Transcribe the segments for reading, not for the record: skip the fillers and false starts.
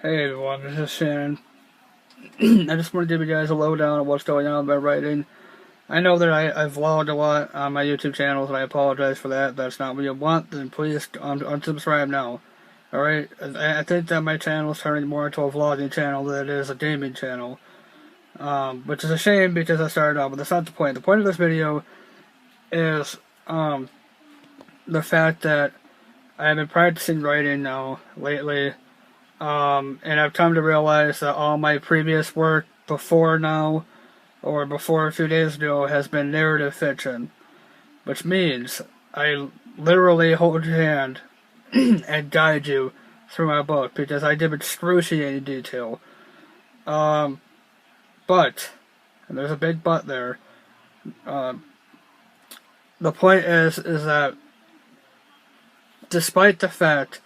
Hey everyone, this is Shannon. I just want to give you guys a lowdown of what's going on with my writing. I know that I vlogged a lot on my YouTube channels, and I apologize for that. If that's not what you want, then please unsubscribe now. Alright? I think that my channel is turning more into a vlogging channel than it is a gaming channel. Which is a shame because I started out, but that's not the point. The point of this video is the fact that I've been practicing writing now lately. And I've come to realize that all my previous work before now, or before a few days ago, has been narrative fiction. Which means I literally hold your hand and guide you through my book, because I give excruciating detail. But, and there's a big but there, the point is that despite the fact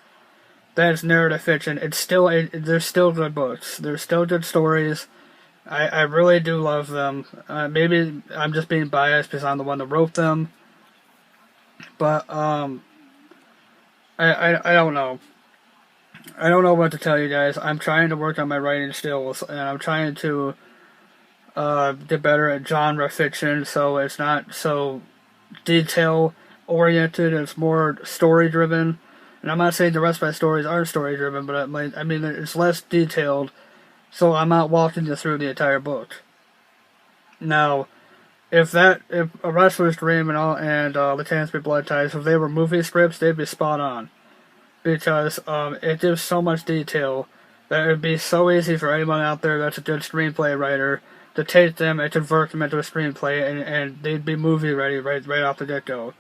that it's narrative fiction, there's still good books. There's still good stories. I really do love them. Maybe I'm just being biased because I'm the one that wrote them. But, I don't know. I don't know what to tell you guys. I'm trying to work on my writing skills, and I'm trying to get better at genre fiction, so it's not so detail oriented. It's more story driven. And I'm not saying the rest of my stories aren't story driven, but I mean it's less detailed, so I'm not walking you through the entire book. Now, if A Wrestler's Dream and The Tanspy Blood Ties, if they were movie scripts, they'd be spot on, because it gives so much detail that it would be so easy for anyone out there that's a good screenplay writer to take them and convert them into a screenplay, and they'd be movie ready right off the get go.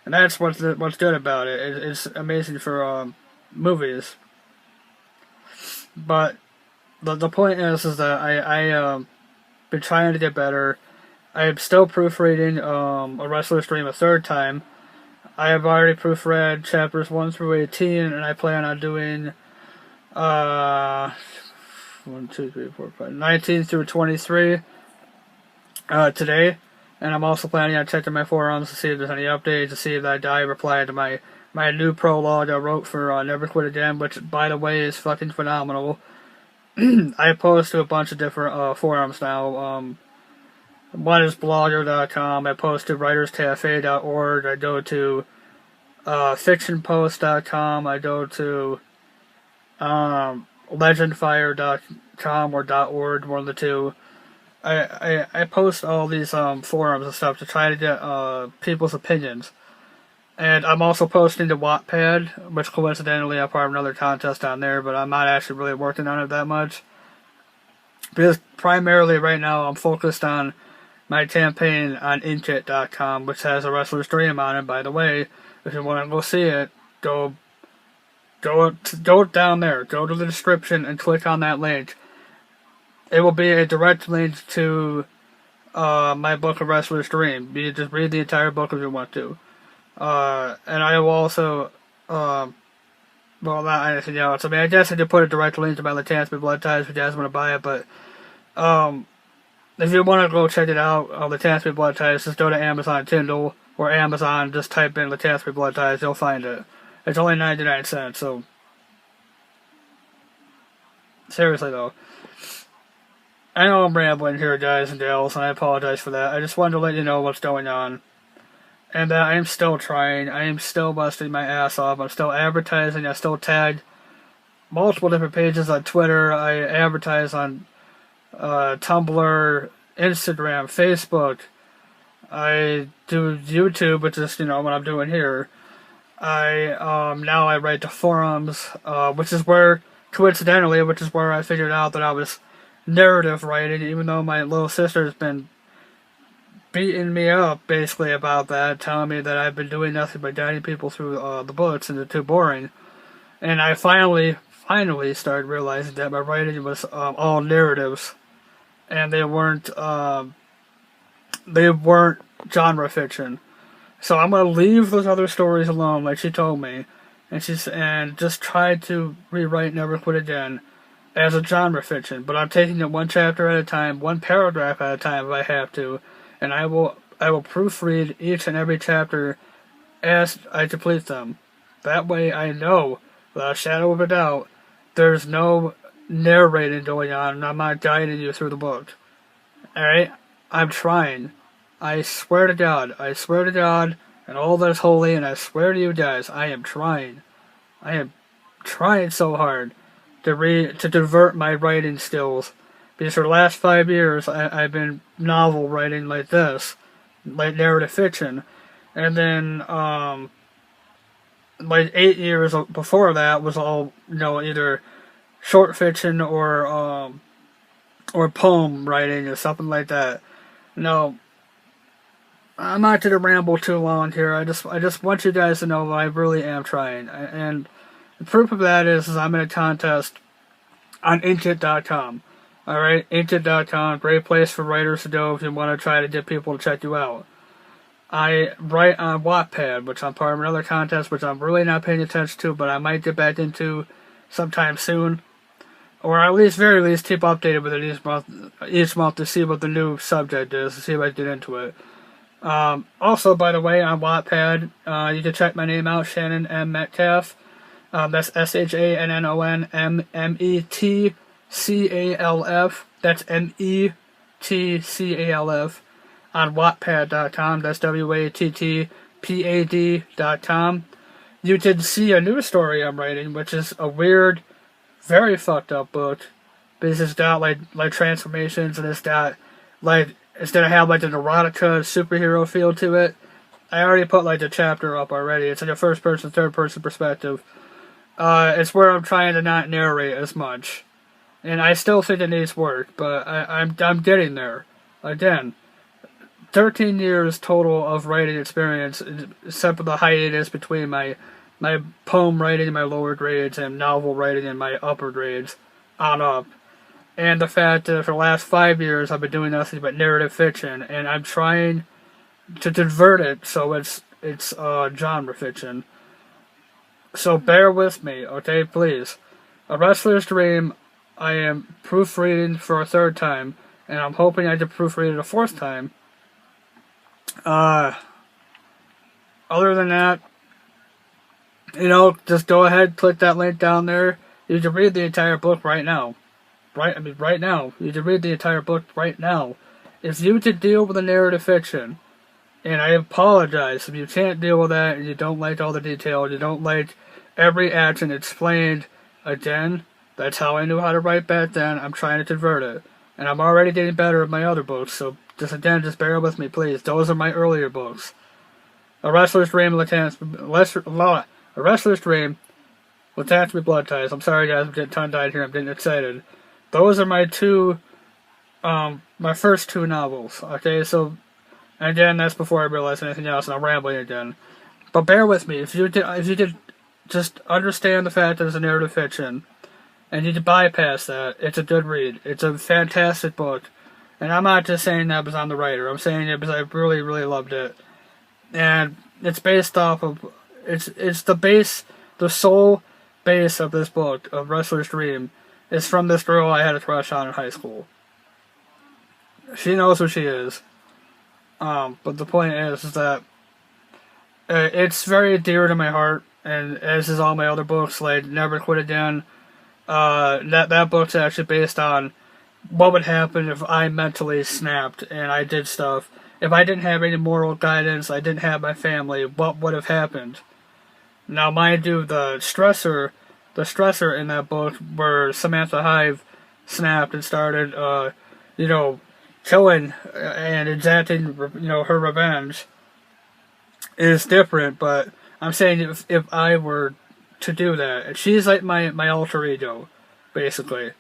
And that's what's good about it. It's amazing for movies. But the point is that I been trying to get better. I'm still proofreading A Wrestler's Dream a third time. I have already proofread chapters 1 through 18, and I plan on doing 19 through 23 today. And I'm also planning on checking my forums to see if there's any updates, to see if that guy replied to my new prologue I wrote for Never Quit Again, which, by the way, is fucking phenomenal. I post to a bunch of different forums now. One is blogger.com. I post to writerscafe.org. I go to fictionpost.com. I go to legendfire.com or .org, one of the two. I post all these forums and stuff to try to get people's opinions. And I'm also posting to Wattpad, which coincidentally I'm part of another contest on there, but I'm not actually really working on it that much. Because primarily right now I'm focused on my campaign on Inkit.com, which has A Wrestler's Dream on it, by the way. If you want to go see it, go down there, go to the description and click on that link. It will be a direct link to my book, A Wrestler's Dream. You just read the entire book if you want to. And I will also, well, not anything else. I mean, I guess I could put a direct link to my The Tanspy Blood Ties if you guys want to buy it, but if you want to go check it out, The Tanspy Blood Ties, just go to Amazon Kindle or Amazon, just type in The Tanspy Blood Ties, you'll find it. It's only 99 cents, so seriously though. I know I'm rambling here, guys and gals, and I apologize for that. I just wanted to let you know what's going on. And that I am still trying. I am still busting my ass off. I'm still advertising. I still tag multiple different pages on Twitter. I advertise on Tumblr, Instagram, Facebook. I do YouTube, which is, what I'm doing here. Now I write to forums, which is where I figured out that I was narrative writing, even though my little sister's been beating me up basically about that, telling me that I've been doing nothing but guiding people through the books and they're too boring. And I finally started realizing that my writing was all narratives, and they weren't genre fiction. So I'm gonna leave those other stories alone, like she told me, and just try to rewrite Never Quit Again as a genre fiction, but I'm taking it one chapter at a time, one paragraph at a time if I have to, and I will proofread each and every chapter as I complete them. That way I know, without a shadow of a doubt, there's no narrating going on, and I'm not guiding you through the book. Alright? I'm trying. I swear to God. I swear to God and all that is holy, and I swear to you guys, I am trying. I am trying so hard to divert my writing skills. Because for the last 5 years, I've been novel writing like this, like narrative fiction. And then, like 8 years before that was all, either short fiction or poem writing or something like that. No, I'm not going to ramble too long here. I just want you guys to know that I really am trying. And the proof of that is I'm in a contest on Inkit.com. Alright, Inkit.com, great place for writers to go if you want to try to get people to check you out. I write on Wattpad, which I'm part of another contest, which I'm really not paying attention to, but I might get back into sometime soon. Or at least, very least, keep updated with it each month to see what the new subject is, to see if I get into it. Also, by the way, on Wattpad, you can check my name out, Shannon M. Metcalf. That's SHANNONMETCALF. That's METCALF. On Wattpad.com. That's WATTPAD.com. You can see a new story I'm writing, which is a weird, very fucked up book. Because it's got like transformations, and it's got it's gonna have like an erotica superhero feel to it. I already put the chapter up already. It's in a first person, third person perspective. It's where I'm trying to not narrate as much. And I still think it needs work, but I'm getting there. Again, 13 years total of writing experience, except for the hiatus between my poem writing in my lower grades and novel writing in my upper grades on up. And the fact that for the last 5 years I've been doing nothing but narrative fiction, and I'm trying to divert it so it's genre fiction. So bear with me, okay, please. A Wrestler's Dream, I am proofreading for a third time, and I'm hoping I can proofread it a fourth time. Other than that, just go ahead, click that link down there. You can read the entire book right now. Right now. You can read the entire book right now. If you can deal with the narrative fiction, and I apologize if you can't deal with that and you don't like all the detail, you don't like every action explained again, that's how I knew how to write back then. I'm trying to convert it. And I'm already getting better at my other books, so just bear with me, please. Those are my earlier books. A Wrestler's Dream, A Wrestler's Dream, Latachme Blood Ties. I'm sorry guys, I'm getting tongue-tied here, I'm getting excited. Those are my first two novels, okay, so, again, that's before I realized anything else, and I'm rambling again. But bear with me, if you could just understand the fact that it's a narrative fiction, and you can bypass that, it's a good read. It's a fantastic book. And I'm not just saying that because I'm the writer, I'm saying it because I really, really loved it. And it's based off of, it's the sole base of this book, of Wrestler's Dream, is from this girl I had a crush on in high school. She knows who she is. But the point is that it's very dear to my heart, and as is all my other books, like Never Quit Again. That book's actually based on what would happen if I mentally snapped and I did stuff. If I didn't have any moral guidance, I didn't have my family, what would have happened? Now, mind you, the stressor in that book, where Samantha Hive snapped and started, killing and exacting, her revenge, is different. But I'm saying if I were to do that, she's like my alter ego, basically.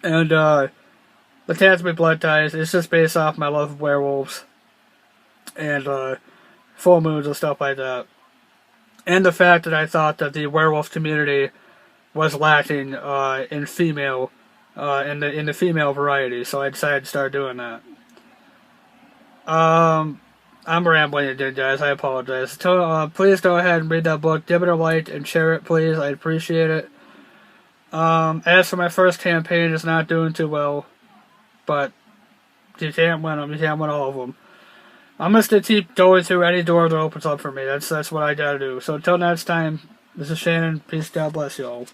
And Latachme Blood Ties is just based off my love of werewolves and full moons and stuff like that. And the fact that I thought that the werewolf community was lacking in female, in the female variety, so I decided to start doing that. I'm rambling again, guys. I apologize. Please go ahead and read that book. Give it a like and share it, please. I'd appreciate it. As for my first campaign, it's not doing too well, but you can't win them. You can't win all of them. I'm just gonna keep going through any door that opens up for me. That's what I gotta do. So until next time, this is Shannon. Peace. God bless y'all.